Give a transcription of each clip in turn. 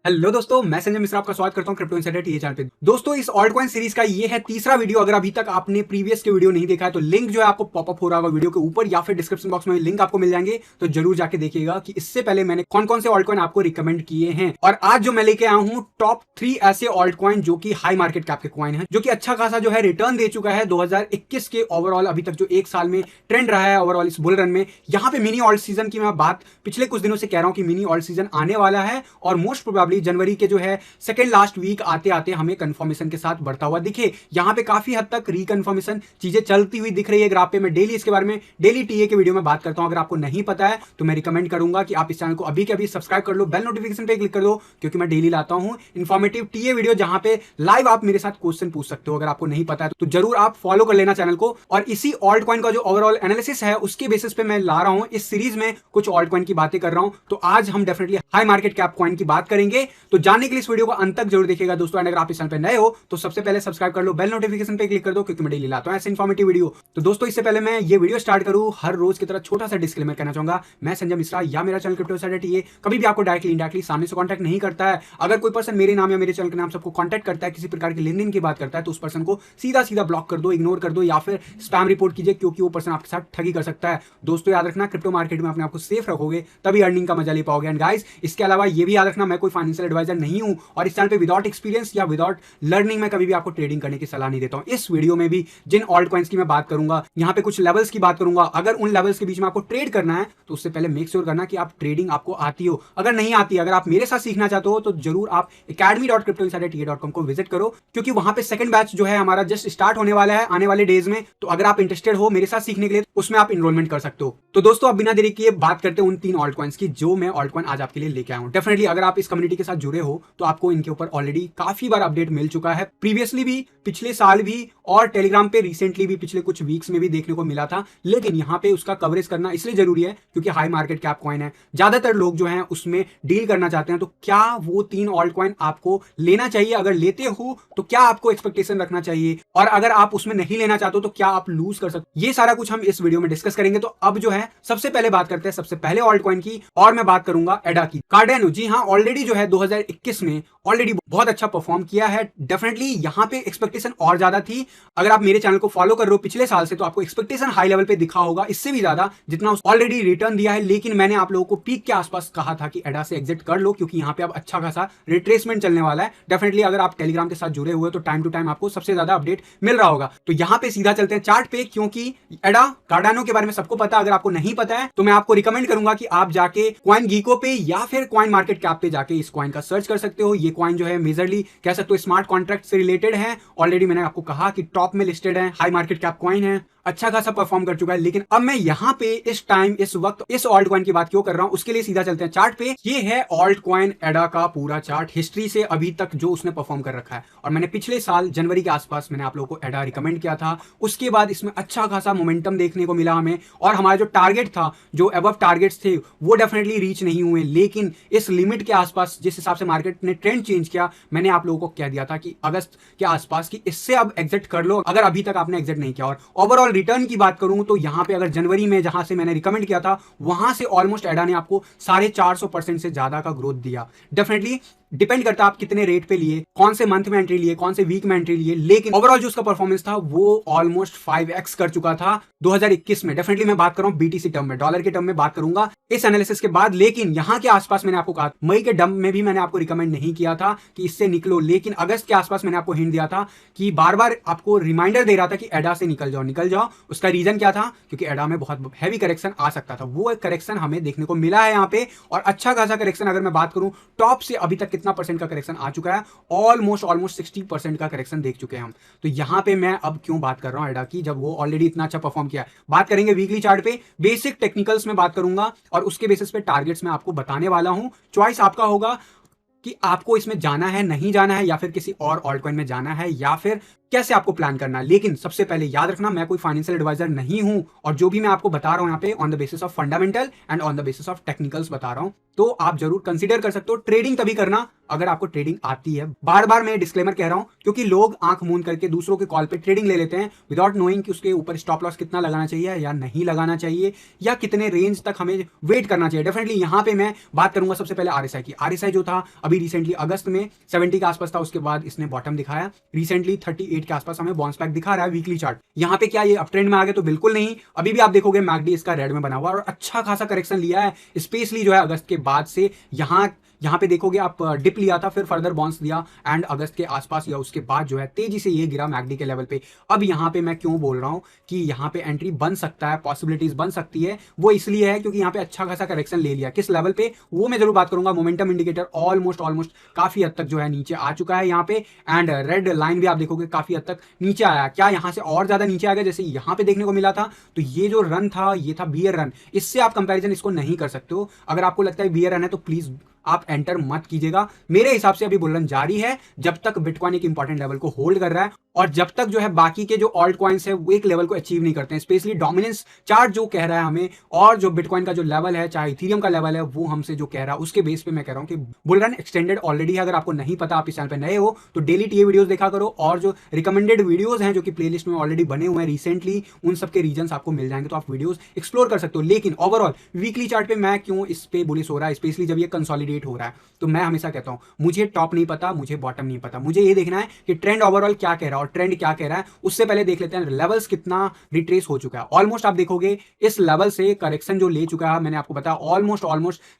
Hello दोस्तों, मैं संजय मिश्रा आपका स्वागत करता हूं क्रिप्टो इनसाइडर टीए चैनल पे। दोस्तों, इस ऑल्ट कॉइन सीरीज का ये है तीसरा वीडियो। अगर अभी तक आपने प्रीवियस के वीडियो नहीं देखा है तो लिंक जो है आपको पॉपअप हो रहा होगा वीडियो के ऊपर या फिर डिस्क्रिप्शन बॉक्स में लिंक आपको मिल जाएंगे, तो जरूर जाके देखिएगा कि इससे पहले मैंने कौन कौन से ऑल्ट कॉइन आपको रिकमेंड किए हैं। और आज जो मैं लेके आया हूं टॉप 3 ऐसे ऑल्ट कॉइन जो कि हाई मार्केट कैप के कॉइन है, जो कि अच्छा खासा जो है रिटर्न दे चुका है 2021 के ओवरऑल अभी तक जो एक साल में ट्रेंड रहा है ओवरऑल इस बुल रन में। यहाँ पे मिनी ऑल्ट सीजन की मैं बात पिछले कुछ दिनों से कह रहा हूं कि मिनी ऑल्ट सीजन आने वाला है और मोस्ट प्रोबेबली जनवरी के जो है सेकेंड लास्ट वीक आते आते हमें कंफर्मेशन के साथ बढ़ता हुआ दिखे। यहां पे काफी हद तक रिकन्फर्मेशन चीजें चलती हुई दिख रही है ग्राफ पे। मैं डेली इसके बारे में डेली टीए के वीडियो में बात करता हूं। अगर आपको नहीं पता है तो मैं रिकमेंड करूंगा कि आप इस चैनल को अभी के अभी सब्सक्राइब कर लो, बेल नोटिफिकेशन पे क्लिक कर दो, क्योंकि मैं डेली लाता हूं इन्फॉर्मेटिव टीए वीडियो जहां पे लाइव आप मेरे साथ क्वेश्चन पूछ सकते हो। अगर आपको नहीं पता है तो जरूर आप फॉलो कर लेना चैनल को। और इसी ऑल्ट कॉइन का जो ओवरऑल एनालिसिस है उसके बेसिस पे मैं ला रहा हूं इस सीरीज में कुछ ऑल्ट कॉइन की बातें कर रहा हूं। तो आज हम definitely high market cap coin की बात करेंगे। तो जानने के लिए इस वीडियो को अंत तक जरूर देखिएगा दोस्तों। अगर आप इस चैनल पे नए हो तो सबसे पहले सब्सक्राइब कर लो, बेल नोटिफिकेशन पे क्लिक कर दो, क्योंकि मैं डेली लाता हूं ऐसे इन्फॉर्मेटिव वीडियो। तो दोस्तों, इससे पहले मैं ये वीडियो स्टार्ट करूं हर रोज की तरह छोटा सा डिस्क्लेमर कहना चाहूंगा। मैं संजय मिश्रा या मेरा चैनल क्रिप्टो इनसाइडर टीए कभी भी आपको डायरेक्टली इनडायरेक्टली सामने से कांटेक्ट नहीं करता है। अगर कोई पर्सन मेरे नाम या मेरे चैनल के नाम से आपको कांटेक्ट करता है, किसी प्रकार की लेन देन की बात करता है, तो उस पर्सन को सीधा सीधा ब्लॉक कर दो, इग्नोर कर दो या फिर स्पैम रिपोर्ट कीजिए, क्योंकि वो पर्सन आपके साथ ठगी कर सकता है। दोस्तों, याद रखना, क्रिप्टो मार्केट में अपने आपको सेफ रखोगे तभी अर्निंग का मजा ले पाओगे। एंड गाइस, इसके अलावा ये भी याद रखना, मैं कोई फाइनेंशियल एडवाइजर नहीं हूं और इस चैनल पे विदाउट एक्सपीरियंस या विदाउट लर्निंग में कभी भी आपको ट्रेडिंग करने की सलाह नहीं देता हूं। इस वीडियो में भी जिन ऑल्ट कॉइन्स की मैं बात करूंगा, यहां पे कुछ लेवल्स की बात करूंगा। अगर उन लेवल्स के बीच में आपको ट्रेड करना है तो उससे पहले मेक श्योर करना कि आप ट्रेडिंग आपको आती हो। अगर नहीं आती, अगर आप मेरे साथ सीखना चाहते हो तो जरूर आप academy.cryptoinsiderta.com को विजिट करो, क्योंकि वहां पे सेकंड बैच जो है हमारा जस्ट स्टार्ट होने वाला है आने वाले डेज में। तो अगर आप इंटरेस्टेड हो मेरे साथ सीखने के लिए, उसमें आप इनरोलमेंट कर सकते हो। तो दोस्तों, अब बिना देरी किए बात करते हैं उन 3 ऑल्ट कॉइन्स की जो मैं ऑल्ट कॉइन आज आपके लिए लेके आया हूं। डेफिनेटली अगर आप इस कम्युनिटी के साथ जुड़े हो तो आपको इनके ऊपर ऑलरेडी काफी बार अपडेट मिल चुका है, प्रीवियसली भी, पिछले साल भी, और टेलीग्राम पे रिसेंटली भी पिछले कुछ वीक्स में भी देखने को मिला था। लेकिन यहाँ पे उसका कवरेज करना इसलिए जरूरी है क्योंकि हाई मार्केट कैप कॉइन है, ज्यादातर लोग जो हैं उसमें डील करना चाहते हैं। तो क्या वो 3 ऑल्ट कॉइन आपको लेना चाहिए? अगर लेते हो तो क्या आपको एक्सपेक्टेशन रखना चाहिए? और अगर आप उसमें नहीं लेना चाहते हो तो क्या आप लूज कर सकते हो? ये सारा कुछ हम इस वीडियो में डिस्कस करेंगे। तो अब जो है सबसे पहले बात करते हैं सबसे पहले ऑल्ट कॉइन की, और मैं बात करूंगा एडा की। कार्डेनो, जी हाँ, ऑलरेडी जो है 2021 में ऑलरेडी बहुत अच्छा परफॉर्म किया है। डेफिनेटली यहाँ पे एक्सपेक्टेशन और ज्यादा थी। अगर आप मेरे चैनल को फॉलो कर रहे हो पिछले साल से तो आपको एक्सपेक्टेशन हाई लेवल पे दिखा होगा, इससे भी ज्यादा जितना ऑलरेडी रिटर्न दिया है। लेकिन मैंने आप लोगों को पीक के आसपास कहा था कि एडा से एग्जिट कर लो, क्योंकि यहाँ पे अब अच्छा खासा रिट्रेसमेंट चलने वाला है। डेफिनेटली अगर आप टेलीग्राम के साथ जुड़े हुए तो टाइम टू टाइम आपको सबसे ज्यादा अपडेट मिल रहा होगा। तो यहाँ पे सीधा चलते हैं चार्ट पे, क्योंकि एडा कार्डानो के बारे में सबको पता है। अगर आपको नहीं पता है तो मैं आपको रिकमेंड करूंगा कि आप जाके कॉइन गीको पे या फिर कॉइन मार्केट कैप पे जाके इस कॉइन का सर्च कर सकते हो। ये कॉइन जो है मेजरली कह सकते हो स्मार्ट कॉन्ट्रैक्ट से रिलेटेड है। ऑलरेडी मैंने आपको कहा कि टॉप में लिस्टेड है, हाई मार्केट कैप कॉइन है, अच्छा खासा परफॉर्म कर चुका है। लेकिन अब मैं यहाँ पे इस टाइम इस वक्त इस ऑल्ट कॉइन की बात क्यों कर रहा हूं, उसके लिए सीधा चलते हैं चार्ट पे। ये है ऑल्ट कॉइन एडा का पूरा चार्ट, हिस्ट्री से अभी तक जो उसने परफॉर्म कर रखा है। और मैंने पिछले साल जनवरी के आसपास मैंने आप लोगों को एडा रिकमेंड किया था। उसके बाद इसमें अच्छा खासा मोमेंटम देखने को मिला हमें, और हमारा जो टारगेट था, जो अबव टारगेट्स थे, वो डेफिनेटली रीच नहीं हुए। लेकिन इस लिमिट के आसपास जिस हिसाब से मार्केट ने ट्रेंड चेंज किया, मैंने आप लोगों को कह दिया था कि अगस्त के आसपास की इससे अब एग्जिट कर लो, अगर अभी तक आपने एग्जिट नहीं किया। और ओवरऑल रिटर्न की बात करूं तो यहां पे अगर जनवरी में जहां से मैंने रिकमेंड किया था वहां से ऑलमोस्ट एडा ने आपको 450% से ज्यादा का ग्रोथ दिया। डेफिनेटली डिपेंड करता है आप कितने रेट पे लिए, कौन से मंथ में एंट्री लिए, कौन से वीक में एंट्री लिए। लेकिन ओवरऑल जो उसका परफॉर्मेंस था वो ऑलमोस्ट 5x कर चुका था 2021 में। डेफिनेटली मैं बात कर रहा हूं बीटीसी टर्म में, डॉलर के टर्म में बात करूंगा इस एनालिसिस के बाद। लेकिन यहां के आसपास मैंने आपको कहा, मई के डंप में भी मैंने आपको रिकमेंड नहीं किया था कि इससे निकलो। लेकिन अगस्त के आसपास मैंने आपको हिंट दिया था कि बार बार आपको रिमाइंडर दे रहा था कि एडा से निकल जाओ निकल जाओ। उसका रीजन क्या था? क्योंकि एडा में बहुत हैवी करेक्शन आ सकता था। वो एक करेक्शन हमें देखने को मिला है यहाँ पे, और अच्छा खासा करेक्शन। अगर मैं बात करूं टॉप से अभी तक कितना परसेंट का करेक्शन आ चुका है, ऑलमोस्ट 60% का करेक्शन देख चुके हैं हम। तो यहां पे मैं अब क्यों बात कर रहा हूं एडा की, जब वो ऑलरेडी इतना अच्छा परफॉर्म किया है। बात करेंगे वीकली चार्ट पे, बेसिक टेक्निकल्स में बात करूंगा, और उसके बेसिस पे टारगेट्स में आपको बताने वाला हूं। चॉइस आपका होगा कि आपको इसमें जाना है, नहीं जाना है, या फिर किसी और ऑल्ट कॉइन में जाना है, या फिर कैसे आपको प्लान करना है। लेकिन सबसे पहले याद रखना, मैं कोई फाइनेंशियल एडवाइजर नहीं हूं और जो भी मैं आपको बता रहा हूं यहाँ पे on the basis of fundamental and on the basis of technicals बता रहा हूं। तो आप जरूर कंसीडर कर सकते हो। ट्रेडिंग तभी करना अगर आपको ट्रेडिंग आती है। बार बार मैं डिस्क्लेमर कह रहा हूं क्योंकि लोग आंख मूंद करके दूसरों के कॉल पे ट्रेडिंग ले लेते हैं विदाउट नोइंग कि उसके ऊपर स्टॉप लॉस कितना लगाना चाहिए या नहीं लगाना चाहिए, या कितने रेंज तक हमें वेट करना चाहिए। डेफिनेटली यहां पे मैं बात करूंगा सबसे पहले आरएसआई की। आरएसआई जो था अभी रिसेंटली अगस्त में 70 के आसपास था, उसके बाद इसने बॉटम दिखाया, रिसेंटली 38 के आसपास हमें बाउंस बैक दिखा रहा है वीकली चार्ट। यहां पे क्या ये अप ट्रेंड में आ गए? तो बिल्कुल नहीं। अभी भी आप देखोगे मैकडी इसका रेड में बना हुआ और अच्छा खासा करेक्शन लिया है, स्पेशली जो है अगस्त के बाद से। यहां पे देखोगे आप डिप लिया था, फिर फर्दर बाउंस दिया एंड अगस्त के आसपास या उसके बाद जो है तेजी से ये गिरा मैकडी के लेवल पे। अब यहां पे मैं क्यों बोल रहा हूं कि यहां पे एंट्री बन सकता है, पॉसिबिलिटीज बन सकती है, वो इसलिए है क्योंकि यहां पे अच्छा खासा करेक्शन ले लिया। किस लेवल पे वो मैं जरूर बात करूंगा। मोमेंटम इंडिकेटर ऑलमोस्ट काफी हद तक जो है नीचे आ चुका है यहाँ पे, एंड रेड लाइन भी आप देखोगे काफी हद तक नीचे आया। क्या यहां से और ज्यादा नीचे आ गया जैसे यहां पे देखने को मिला था? तो ये जो रन था ये था बियर रन, इससे आप कंपैरिजन इसको नहीं कर सकते हो। अगर आपको लगता है बियर रन है तो प्लीज आप एंटर मत कीजिएगा। मेरे हिसाब से अभी बुल रन जारी है जब तक बिटकॉइन एक इंपॉर्टेंट लेवल को होल्ड कर रहा है और जब तक जो है बाकी के जो ऑल्ट कॉइन्स है वो एक लेवल को अचीव नहीं करते हैं। स्पेशली डोमिनेंस चार्ट जो कह रहा है हमें, और जो बिटकॉइन का जो लेवल है, चाहे इथेरियम का लेवल है, वो हमसे जो कह रहा है उसके बेस पे मैं कह रहा हूं कि बुल रन एक्सटेंडेड ऑलरेडी है। अगर आपको नहीं पता, आप इस चैनल पे नए हो तो डेली टीए वीडियोस देखा करो, और जो रिकमेंडेड वीडियोस हैं जो कि प्लेलिस्ट में ऑलरेडी बने हुए हैं रिसेंटली, उन सबके रीजंस आपको मिल जाएंगे तो आप वीडियोस एक्सप्लोर कर सकते हो। लेकिन ओवरऑल वीकली चार्ट पे मैं क्यों इस पे बुलिश हो रहा है, स्पेशली जब ये कंसोलिडेट हो रहा है, तो मैं हमेशा कहता हूं मुझे टॉप नहीं पता, मुझे बॉटम नहीं पता, मुझे ये देखना है कि ट्रेंड ओवरऑल क्या कह रहा है और ट्रेंड क्या कह रहा है। उससे पहले देख लेते हैं लेवल्स कितना रिट्रेस हो चुका है। ऑलमोस्ट आप देखोगे इस लेवल से करेक्शन जो ले चुका है, मैंने आपको बताया ऑलमोस्ट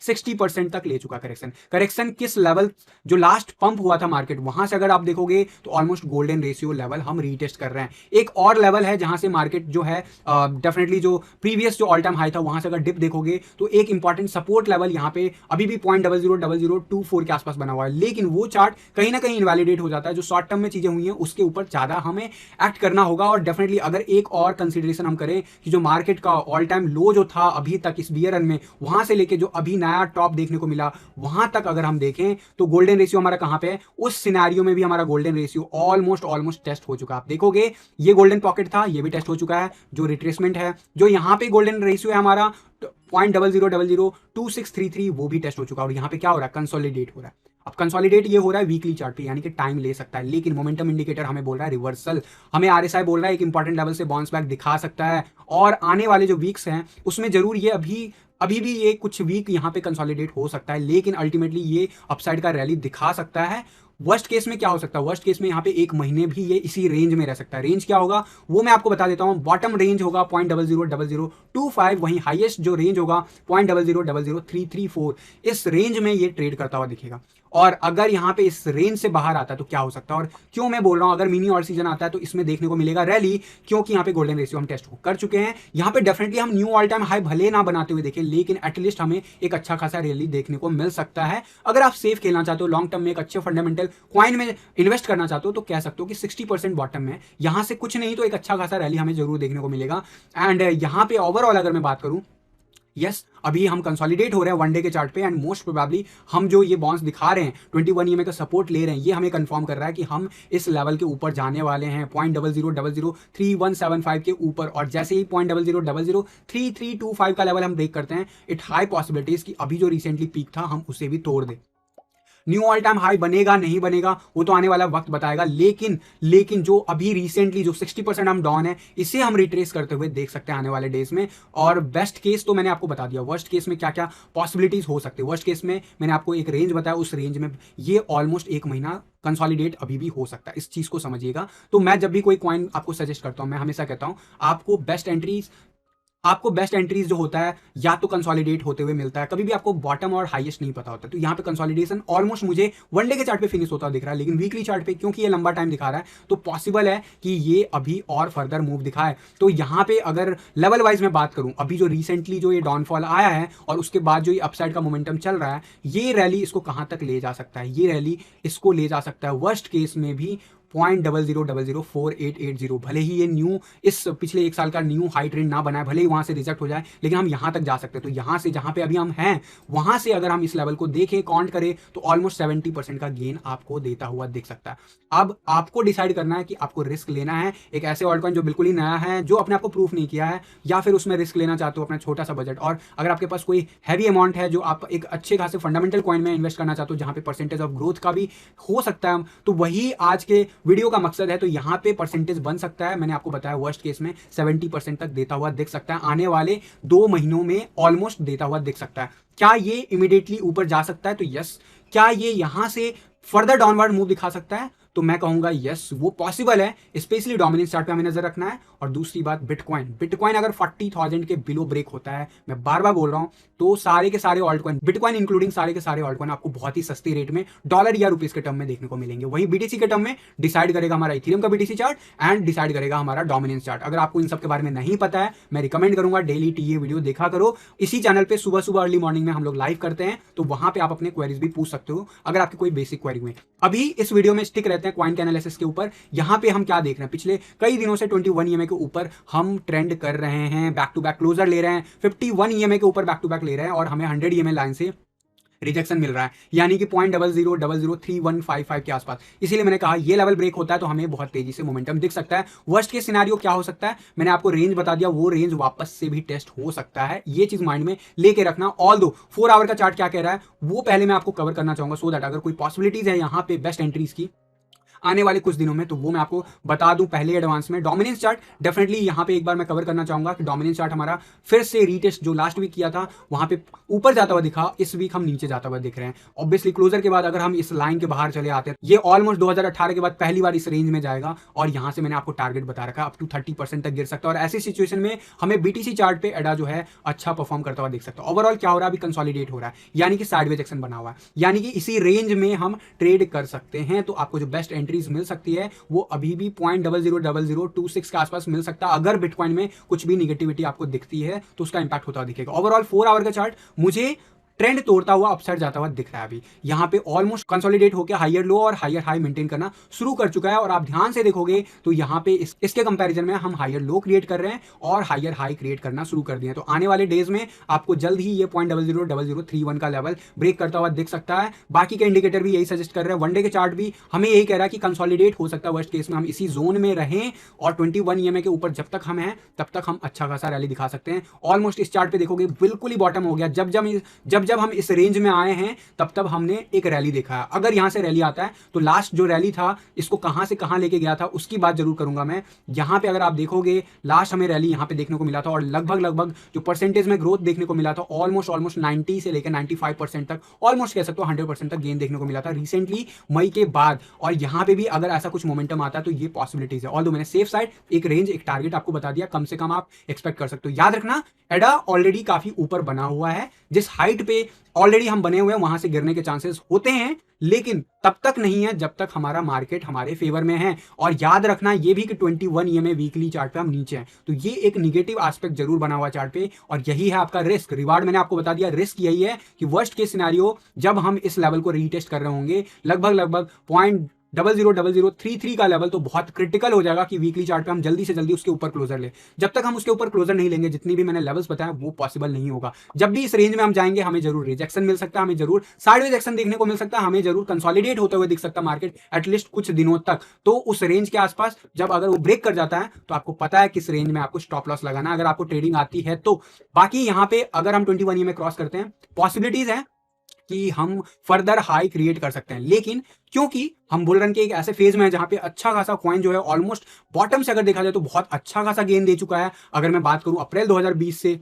60% तक ले चुका करेक्शन किस लेवल, जो लास्ट पंप हुआ था मार्केट, वहां से अगर आप देखोगे तो ऑलमोस्ट गोल्डन रेशियो लेवल हम रीटेस्ट कर रहे हैं। एक और लेवल है जहां से मार्केट जो है डेफिनेटली जो प्रीवियस जो ऑल टाइम हाई था वहां से अगर डिप देखोगे तो एक इंपॉर्टेंट सपोर्ट लेवल यहां पे अभी भी 0.000024 के आसपास बना हुआ है। लेकिन वो चार्ट कहीं ना कहीं इनवैलिडेट हो जाता है। जो शॉर्ट टर्म में चीजें हुई हैं उसके ऊपर ज्यादा हमें एक्ट करना होगा। और डेफिनेटली अगर एक और कंसीडरेशन हम करें कि जो मार्केट का ऑल टाइम लो जो था अभी तक इस बियर रन में, वहां से लेके जो अभी नया टॉप देखने को मिला वहां तक अगर हम देखें तो गोल्डन रेशियो हमारा कहां पे है? उस सिनेरियो में भी हमारा गोल्डन रेशियो ऑलमोस्ट टेस्ट हो चुका है। आप देखोगे ये गोल्डन पॉकेट था, ये भी टेस्ट हो चुका है। जो रिट्रेसमेंट है, जो यहां पे गोल्डन रेशियो है हमारा 0.00002633, वो भी टेस्ट हो चुका है। और यहां पे क्या हो रहा है? कंसोलिडेट हो रहा है। अब कंसोलिडेट ये हो रहा है वीकली चार्ट पे, यानी कि टाइम ले सकता है। लेकिन मोमेंटम इंडिकेटर हमें बोल रहा है रिवर्सल, हमें आरएसआई बोल रहा है एक इंपॉर्टेंट लेवल से बाउंस बैक दिखा सकता है। और आने वाले जो वीक्स हैं उसमें जरूर ये अभी भी ये कुछ वीक यहाँ पे कंसोलिडेट हो सकता है, लेकिन अल्टीमेटली ये अपसाइड का रैली दिखा सकता है। वर्स्ट केस में क्या हो सकता है? वर्स्ट केस में यहाँ पे एक महीने भी ये इसी रेंज में रह सकता है। रेंज क्या होगा वो मैं आपको बता देता हूँ। बॉटम रेंज होगा 0.000025, वहीं हाईएस्ट जो रेंज होगा 0.000334। इस रेंज में ये ट्रेड करता हुआ दिखेगा। और अगर यहाँ पे इस रेंज से बाहर आता है तो क्या हो सकता है? और क्यों मैं बोल रहा हूँ अगर मिनी ऑल सीजन आता है तो इसमें देखने को मिलेगा रैली, क्योंकि यहाँ पे गोल्डन रेशियो हम टेस्ट कर चुके हैं। यहाँ पे डेफिनेटली हम न्यू ऑल टाइम हाई भले ना बनाते हुए देखें, लेकिन एटलीस्ट हमें एक अच्छा खासा रैली देखने को मिल सकता है। अगर आप सेफ खेलना चाहते हो, लॉन्ग टर्म में एक अच्छे फंडामेंटल क्वाइन में इन्वेस्ट करना चाहते हो, तो कह सकते हो कि 60% बॉटम में, यहां से कुछ नहीं तो एक अच्छा खासा रैली हमें जरूर देखने को मिलेगा। एंड यहां पे ओवरऑल अगर मैं बात करूं, यस अभी हम कंसोलिडेट हो रहे हैं वनडे के चार्ट पे, एंड मोस्ट प्रोबेबली हम जो ये बॉन्स दिखा रहे हैं 21 ईएमए का सपोर्ट ले रहे हैं, ये हमें कंफर्म कर रहा है कि हम इस लेवल के ऊपर जाने वाले हैं 0.00003175 के ऊपर। और जैसे ही 0.00003325 का लेवल हम ब्रेक करते हैं, इट हाई पॉसिबिलिटीज कि अभी जो रिसेंटली पीक था हम उसे भी तोड़ दें। न्यू ऑल टाइम हाई बनेगा नहीं बनेगा वो तो आने वाला वक्त बताएगा, लेकिन जो अभी रिसेंटली जो 60% हम डाउन है, इसे हम रिट्रेस करते हुए देख सकते हैं आने वाले डेज में। और बेस्ट केस तो मैंने आपको बता दिया, वर्स्ट केस में क्या क्या पॉसिबिलिटीज हो सकती है। वर्स्ट केस में मैंने आपको एक रेंज बताया, उस रेंज में ये ऑलमोस्ट एक महीना कंसोलिडेट अभी भी हो सकता है। इस चीज को समझिएगा। तो मैं जब भी कोई कॉइन आपको सजेस्ट करता हूं, मैं हमेशा कहता हूं आपको बेस्ट एंट्रीज जो होता है या तो कंसोलिडेट होते हुए मिलता है, कभी भी आपको बॉटम और हाईएस्ट नहीं पता होता। तो यहाँ पे कंसोलिडेशन ऑलमोस्ट मुझे वनडे के चार्ट पे फिनिश होता दिख रहा है, लेकिन वीकली चार्ट पे क्योंकि ये लंबा टाइम दिखा रहा है तो पॉसिबल है कि ये अभी और फर्दर मूव दिखाए। तो यहाँ पे अगर लेवल वाइज में बात करूं, अभी जो रिसेंटली जो ये डाउनफॉल आया है और उसके बाद जो ये अपसाइड का मोमेंटम चल रहा है, ये रैली इसको कहां तक ले जा सकता है? ये रैली इसको ले जा सकता है वर्स्ट केस में भी 0.00004880। भले ही ये न्यू इस पिछले एक साल का न्यू हाई ट्रेंड ना बनाए, भले ही वहां से रिजेक्ट हो जाए, लेकिन हम यहां तक जा सकते हैं। तो यहां से जहां पे अभी हम हैं वहां से अगर हम इस लेवल को देखें, काउंट करें, तो ऑलमोस्ट 70% का गेन आपको देता हुआ दिख सकता है। अब आपको डिसाइड करना है कि आपको रिस्क लेना है एक ऐसे ऑल्ट कॉइन जो बिल्कुल ही नया है, जो अपने आप को प्रूफ नहीं किया है, या फिर उसमें रिस्क लेना चाहते हो अपना छोटा सा बजट। और अगर आपके पास कोई हैवी अमाउंट है जो आप एक अच्छे खासे फंडामेंटल कॉइन में इन्वेस्ट करना चाहते हो, जहां पे परसेंटेज ऑफ ग्रोथ का भी हो सकता है, तो वही आज के वीडियो का मकसद है। तो यहां पे परसेंटेज बन सकता है, मैंने आपको बताया वर्स्ट केस में 70% तक देता हुआ दिख सकता है, आने वाले 2 महीनों में ऑलमोस्ट देता हुआ दिख सकता है। क्या ये इमीडिएटली ऊपर जा सकता है? तो यस। क्या ये यहां से फर्दर डाउनवर्ड मूव दिखा सकता है? तो मैं कहूंगा यस, वो पॉसिबल है। स्पेशली डोमिनेंस चार्ट पे हमें नजर रखना है। और दूसरी बात, बिटकॉइन अगर 40,000 के बिलो ब्रेक होता है, मैं बार बार बोल रहा हूं, तो सारे के सारे ऑल्ट कॉइन, बिटकॉइन इंक्लूडिंग सारे के सारे ऑल्ट कॉइन आपको बहुत ही सस्ती रेट में डॉलर या रुपीस के टर्म में देखने को मिलेंगे। वही बीटीसी के टर्म में डिसाइड करेगा हमारा इथेरियम का बीटीसी चार्ट एंड डिसाइड करेगा हमारा डोमिनेंस चार्ट। अगर आपको इन सब के बारे में नहीं पता है, मैं रिकमेंड करूंगा डेली टीए वीडियो देखा करो। इसी चैनल पे सुबह सुबह अर्ली मॉर्निंग में हम लोग लाइव करते हैं, तो वहां पे आप अपने क्वेरीज भी पूछ सकते हो अगर आपकी कोई बेसिक क्वेरी हुई। अभी इस वीडियो में स्टिक रहते हैं कॉइन के एनालिसिस के ऊपर। यहां पे हम क्या देख रहे हैं, पिछले कई दिनों से 21 ईएमए के ऊपर हम ट्रेंड कर रहे हैं, बैक टू बैक क्लोजर ले रहे हैं, 51 ईएमए के ऊपर बैक टू बैक ले रहे हैं, और हमें 100 ईएमए लाइन से रिजेक्शन मिल रहा है, यानी कि 0.00003155 के आसपास। इसीलिए मैंने कहा ये लेवल ब्रेक होता है तो हमें बहुत तेजी से मोमेंटम दिख सकता है। वर्स्ट के सिनेरियो क्या हो सकता है, मैंने आपको रेंज बता दिया, वो रेंज वापस से भी टेस्ट हो सकता है। ये चीज माइंड में लेके रखना। ऑल दो 4 आवर का चार्ट क्या कह रहा है वो पहले मैं आपको कवर करना चाहूंगा, सो दैट अगर कोई पॉसिबिलिटीज है यहाँ पे बेस्ट एंट्रीज की आने वाले कुछ दिनों में, तो वो मैं आपको बता दूं पहले एडवांस में। डोमिनेंस चार्ट डेफिनेटली यहां पे एक बार मैं कवर करना चाहूंगा कि डोमिनेंस चार्ट हमारा फिर से रीटेस्ट जो लास्ट वीक किया था वहां पे ऊपर जाता हुआ दिखा, इस वीक हम नीचे जाता हुआ दिख रहे हैं। ऑब्वियसली क्लोजर के बाद अगर हम इस लाइन के बाहर चले आते हैं, ये ऑलमोस्ट 2018 के बाद पहली बार इस रेंज में जाएगा, और यहां से मैंने आपको टारगेट बता रखा अप टू 30% तक गिर सकता है। और ऐसी सिचुएशन में हमें बीटीसी चार्ट पे एडा जो है अच्छा परफॉर्म करता हुआ दिख सकता है। ओवरऑल क्या हो रहा है, अभी कंसोलिडेट हो रहा है, यानी कि साइडवेज एक्शन बना हुआ है, यानी कि इसी रेंज में हम ट्रेड कर सकते हैं। तो आपको जो बेस्ट एंट्रीज मिल सकती है वो अभी भी 0.000026 के आसपास मिल सकता है। अगर बिटकॉइन में कुछ भी निगेटिविटी आपको दिखती है तो उसका इंपैक्ट होता हुआ दिखेगा। ओवरऑल 4 आवर का चार्ट मुझे ट्रेंड तोड़ता हुआ अपसाइड जाता हुआ दिख रहा है। अभी यहाँ पे ऑलमोस्ट कंसोलिडेट होकर हायर लो और हायर हाई मेंटेन करना शुरू कर चुका है, और आप ध्यान से देखोगे तो यहाँ पे इसके कंपैरिजन में हम हायर लो क्रिएट कर रहे हैं और हायर हाई क्रिएट करना शुरू कर दिए। तो आने वाले डेज में आपको जल्द ही ये 0.000031 का लेवल ब्रेक करता हुआ दिख सकता है। बाकी के इंडिकेटर भी यही सजेस्ट कर रहे हैं, वनडे के चार्ट भी हमें यही कह रहा है कि कंसोलिडेट हो सकता है। वर्स्ट केस में हम इसी जोन में रहें और 21 ईएमए के ऊपर जब तक हम हैं तब तक हम अच्छा खासा रैली दिखा सकते हैं। ऑलमोस्ट इस चार्ट पे देखोगे बिल्कुल ही बॉटम हो गया। जब हम इस रेंज में आए हैं तब हमने एक रैली देखा है। अगर यहां से रैली आता है तो लास्ट जो रैली था इसको कहां से कहां लेके गया था उसकी बात जरूर करूंगा मैं। यहां पे अगर आप देखोगे लास्ट हमें रैली यहां पे देखने को मिला था, और लगभग जो परसेंटेज में ग्रोथ देखने को मिला था ऑलमोस्ट 90 से लेकर 95% तक, ऑलमोस्ट कह सकते हो 100% तक गेन देखने को मिला था रिसेंटली मई के बाद। और यहां पे भी अगर ऐसा कुछ मोमेंटम आता है तो ये पॉसिबिलिटीज है। ऑल्दो मैंने सेफ साइड एक रेंज एक टारगेट आपको बता दिया, कम से कम आप एक्सपेक्ट कर सकते हो। याद रखना एडा ऑलरेडी काफी ऊपर बना हुआ है, जिस हाइट पे ऑलरेडी हम बने हुए हैं वहां से गिरने के चांसेस होते हैं, लेकिन तब तक नहीं है जब तक हमारा मार्केट हमारे फेवर में है। और याद रखना ये भी कि 21 ईएमए वीकली चार्ट पे हम नीचे हैं, तो ये एक निगेटिव एस्पेक्ट जरूर बना हुआ चार्ट पे, और यही है आपका रिस्क। रिवार्ड मैंने आपको बता दिया, रिस्क यही है कि वर्स्ट केस सिनेरियो जब हम इस लेवल को रीटेस्ट कर रहे होंगे लगभग 0.000033 का लेवल, तो बहुत क्रिटिकल हो जाएगा कि वीकली चार्ट पे हम जल्दी से जल्दी उसके ऊपर क्लोजर ले। जब तक हम उसके ऊपर क्लोजर नहीं लेंगे, जितनी भी मैंने लेवल्स बताया वो पॉसिबल नहीं होगा। जब भी इस रेंज में हम जाएंगे हमें जरूर रिजेक्शन मिल सकता है, हमें जरूर साइडवेज एक्शन देखने को मिल सकता है, हमें जरूर कंसोलिडेट होते हुए दिख सकता है मार्केट एटलीस्ट कुछ दिनों तक। तो उस रेंज के आसपास जब अगर वो ब्रेक कर जाता है तो आपको पता है किस रेंज में आपको स्टॉप लॉस लगाना, अगर आपको ट्रेडिंग आती है तो। बाकी यहाँ पे अगर हम 21 में क्रॉस करते हैं पॉसिबिलिटीज है कि हम फर्दर हाई क्रिएट कर सकते हैं, लेकिन क्योंकि हम बुल रन के एक ऐसे फेज में है जहां पे अच्छा खासा कॉइन जो है ऑलमोस्ट बॉटम से अगर देखा जाए तो बहुत अच्छा खासा गेन दे चुका है। अगर मैं बात करूं अप्रैल 2020 से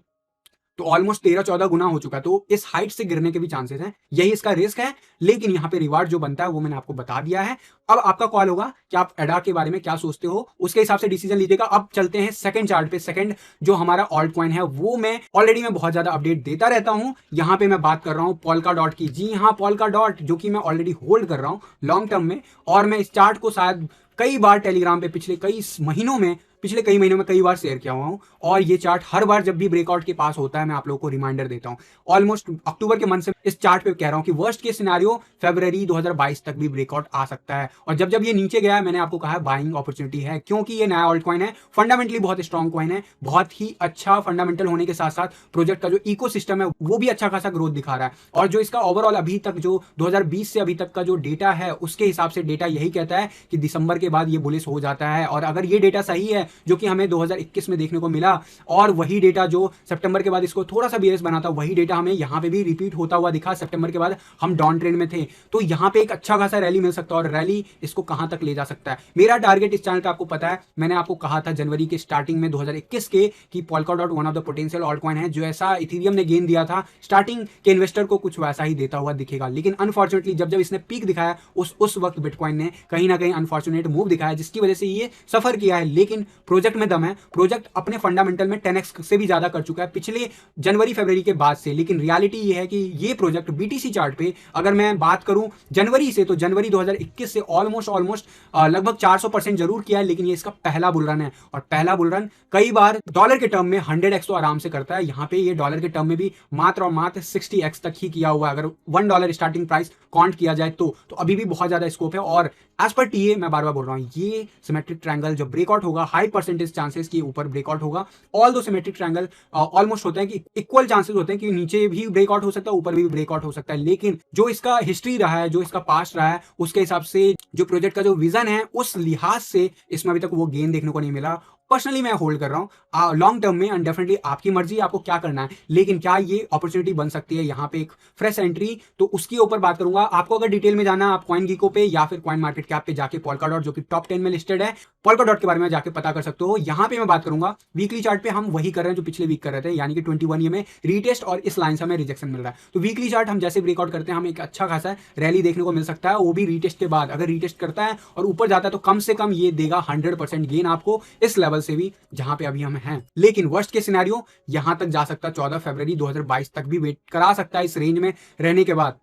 तो ऑलमोस्ट 13-14 गुना हो चुका है, तो इस हाइट से गिरने के भी चांसेस हैं, यही इसका रिस्क है। लेकिन यहाँ पे रिवार्ड जो बनता है वो मैंने आपको बता दिया है। अब आपका कॉल होगा कि आप एडा के बारे में क्या सोचते हो, उसके हिसाब से डिसीजन लीजिएगा। अब चलते हैं सेकंड चार्ट पे। सेकंड जो हमारा ऑल्ट कॉइन है वो मैं बहुत ज्यादा अपडेट देता रहता हूं। यहाँ पे मैं बात कर रहा हूं पोल्का डॉट की। जी हाँ, पोल्का डॉट जो कि मैं ऑलरेडी होल्ड कर रहा हूं लॉन्ग टर्म में, और मैं इस चार्ट को शायद कई बार टेलीग्राम पे पिछले कई महीनों में पिछले कई महीनों में कई बार शेयर किया हुआ हूं, और ये चार्ट हर बार जब भी ब्रेकआउट के पास होता है मैं आप लोगों को रिमाइंडर देता हूं। ऑलमोस्ट अक्टूबर के मंथ से इस चार्ट पे कह रहा हूं कि वर्स्ट के सिनेरियो फरवरी 2022 तक भी ब्रेकआउट आ सकता है। और जब जब ये नीचे गया मैंने आपको कहा बाइंग अपॉर्चुनिटी है, क्योंकि ये नया ऑल्ट कॉइन है, फंडामेंटली बहुत स्ट्रॉन्ग कॉइन है, बहुत ही अच्छा फंडामेंटल होने के साथ साथ प्रोजेक्ट का जो इकोसिस्टम है वो भी अच्छा खासा ग्रोथ दिखा रहा है। और जो इसका ओवरऑल अभी तक जो 2020 से अभी तक का जो डेटा है उसके हिसाब से डेटा यही कहता है कि दिसंबर के बाद ये बुलिश हो जाता है। और अगर ये डेटा सही है जो कि हमें 2021 में देखने को मिला, और वही डेटा जो सितंबर के बाद इसको थोड़ा सा बेयरिश बना था, वही डेटा हमें यहाँ पे भी रिपीट होता हुआ दिखा। सितंबर के बाद हम डाउन ट्रेंड में थे, तो यहाँ पे एक अच्छा खासा रैली मिल सकता है, और रैली इसको कहां तक ले जा सकता है। मेरा टारगेट इस चैनल का आपको पता है, मैंने आपको कहा था जनवरी के स्टार्टिंग में 2021 के कि Polkadot one of the potential alt coin है। जो ऐसा इथेरियम ने गेन दिया था स्टार्टिंग के इन्वेस्टर को, कुछ वैसा ही देता हुआ दिखेगा। लेकिन अनफॉर्चुनेटली जब जब इसने पीक दिखाया उस वक्त बिटकॉइन ने कहीं ना कहीं अनफॉर्चुनेट मूव दिखाया, जिसकी वजह से ये सफर किया है। लेकिन प्रोजेक्ट में दम है, प्रोजेक्ट अपने फंडामेंटल में 10x से भी ज्यादा कर चुका है पिछले जनवरी फरवरी के बाद से। लेकिन रियलिटी ये है कि ये प्रोजेक्ट बीटीसी चार्ट पे अगर मैं बात करूं जनवरी से, तो जनवरी 2021 से ऑलमोस्ट लगभग 400% जरूर किया है। लेकिन ये इसका पहला बुल रन है, और पहला बुल रन कई बार डॉलर के टर्म में 100x तो आराम से करता है। यहाँ पे ये डॉलर के टर्म में भी मात्र और मात्र 60x तक ही किया हुआ है। अगर $1 स्टार्टिंग प्राइस काउंट किया जाए तो अभी भी बहुत ज्यादा स्कोप है। और एज पर टीए मैं बार बार बोल रहा हूं, ये सिमेट्रिक ट्रायंगल जब ब्रेकआउट होगा, हाई परसेंटेज चांसेस कि ऊपर ब्रेकआउट होगा। ऑल दो सिमेट्रिक ट्रायंगल ऑलमोस्ट होते हैं कि इक्वल चांसेस होते हैं कि नीचे भी ब्रेकआउट हो सकता है, ऊपर भी ब्रेकआउट हो सकता है। लेकिन जो इसका हिस्ट्री रहा है, जो इसका पास्ट रहा है, उसके हिसाब से जो प्रोजेक्ट का जो विजन है उस लिहाज से इसमें अभी तक वो गेन देखने को नहीं मिला। पर्सनली मैं होल्ड कर रहा हूं लॉन्ग टर्म में, एंड डेफिनेटली आपकी मर्जी, आपको क्या करना है। लेकिन क्या ये अपॉर्चुनिटी बन सकती है यहाँ पे एक फ्रेश एंट्री, तो उसके ऊपर बात करूंगा। आपको अगर डिटेल में जाना, आप कॉइन गीको पे या फिर कॉइन मार्केट कैप पे जाके पोल्काडॉट जो कि टॉप 10 में लिस्टेड है, पोल्काडॉट के बारे में जाके पता कर सकते हो। यहाँ पे मैं बात करूंगा वीकली चार्ट पे, हम वही कर रहे हैं जो पिछले वीक कर रहे थे, यानी कि 21 ये में रीटेस्ट और इस लाइन से हमें रिजेक्शन मिल रहा है। तो वीकली चार्ट हम जैसे ब्रेकआउट करते हैं हमें एक अच्छा खासा रैली देखने को मिल सकता है, वो भी रीटेस्ट के बाद। अगर रीटेस्ट करता है और ऊपर जाता है तो कम से कम ये देगा 100% गेन आपको इस लेवल से भी जहां पे अभी हम हैं। लेकिन वर्स्ट के सिनेरियो यहां तक जा सकता है, 14 फरवरी 2022 तक भी वेट करा सकता है इस रेंज में रहने के बाद,